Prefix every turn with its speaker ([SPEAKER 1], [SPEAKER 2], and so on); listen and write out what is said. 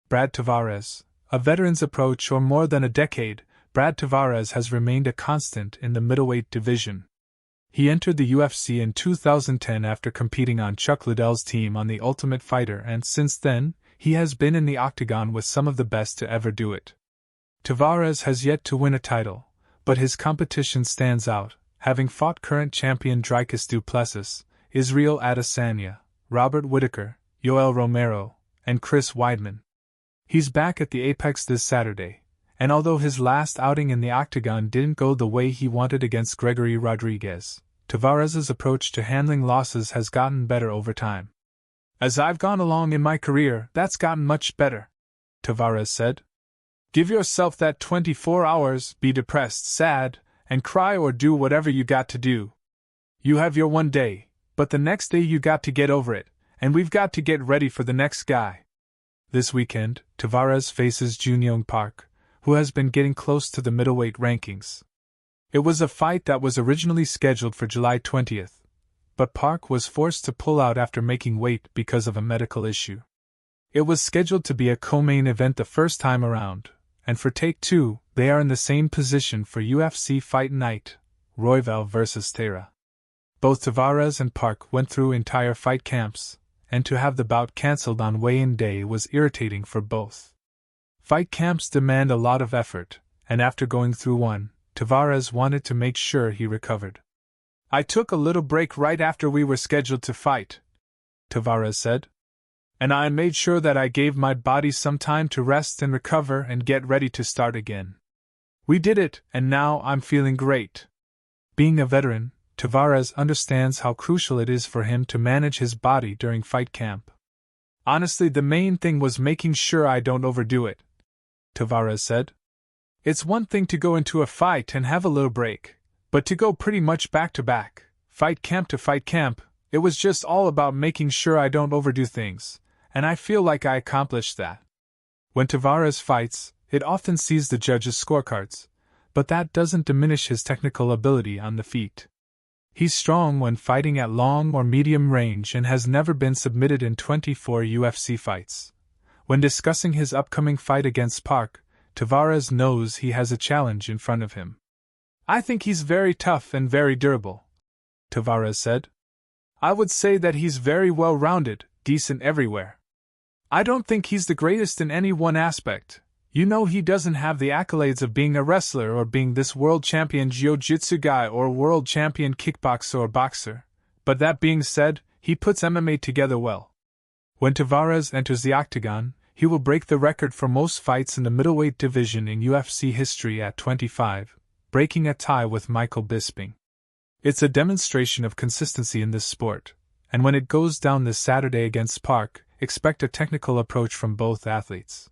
[SPEAKER 1] Brad Tavares. A veteran's approach for more than a decade, Brad Tavares has remained a constant in the middleweight division. He entered the UFC in 2010 after competing on Chuck Liddell's team on The Ultimate Fighter, and since then, he has been in the Octagon with some of the best to ever do it. Tavares has yet to win a title, but his competition stands out, having fought current champion Dricus Du Plessis, Israel Adesanya, Robert Whittaker, Yoel Romero, and Chris Weidman. He's back at the Apex this Saturday, and although his last outing in the Octagon didn't go the way he wanted against Gregory Rodriguez, Tavares' approach to handling losses has gotten better over time. "As I've gone along in my career, that's gotten much better," Tavares said. "Give yourself that 24 hours, be depressed, sad, and cry or do whatever you got to do. You have your one day, but the next day you got to get over it, and we've got to get ready for the next guy." This weekend, Tavares faces Jun-yong Park, who has been getting close to the middleweight rankings. It was a fight that was originally scheduled for July 20th, but Park was forced to pull out after making weight because of a medical issue. It was scheduled to be a co-main event the first time around, and for Take 2, they are in the same position for UFC Fight Night, Royval vs. Tara. Both Tavares and Park went through entire fight camps, and to have the bout cancelled on weigh-in day was irritating for both. Fight camps demand a lot of effort, and after going through one, Tavares wanted to make sure he recovered. "I took a little break right after we were scheduled to fight," Tavares said. "And I made sure that I gave my body some time to rest and recover and get ready to start again. We did it, and now I'm feeling great." Being a veteran, Tavares understands how crucial it is for him to manage his body during fight camp. "Honestly, the main thing was making sure I don't overdo it," Tavares said. "It's one thing to go into a fight and have a little break, but to go pretty much back-to-back, fight camp to fight camp, it was just all about making sure I don't overdo things, and I feel like I accomplished that." When Tavares fights, it often sees the judges' scorecards, but that doesn't diminish his technical ability on the feet. He's strong when fighting at long or medium range and has never been submitted in 24 UFC fights. When discussing his upcoming fight against Park, Tavares knows he has a challenge in front of him. "I think he's very tough and very durable," Tavares said. "I would say that he's very well-rounded, decent everywhere. I don't think he's the greatest in any one aspect. You know, he doesn't have the accolades of being a wrestler or being this world champion jiu-jitsu guy or world champion kickboxer or boxer, but that being said, he puts MMA together well. When Tavares enters the Octagon, he will break the record for most fights in the middleweight division in UFC history at 25, breaking a tie with Michael Bisping. It's a demonstration of consistency in this sport, and when it goes down this Saturday against Park, expect a technical approach from both athletes.